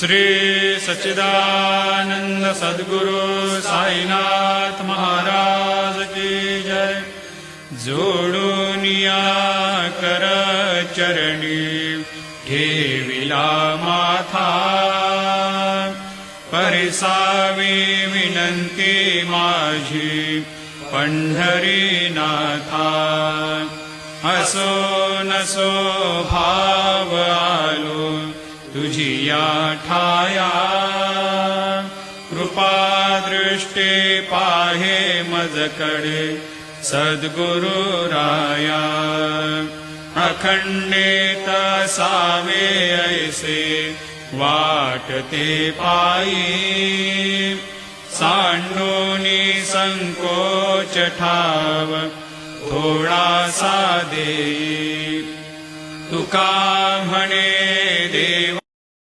श्री सच्चिदानंद सद्गुरु साईनाथ महाराज की जय। जोडूनिया कर चरणी ठेविला माथा, परिसावी विनंती माझी पंढरीनाथा। असो नसो भाव आलो तुझिया ठाया, कृपा दृष्टी पाहे मजकडे सद्गुरु राया। अखंडित सावे ऐसे वाटते पायी, सांडोनी संकोच ठाव थोडासा देई। तुका म्हणे देव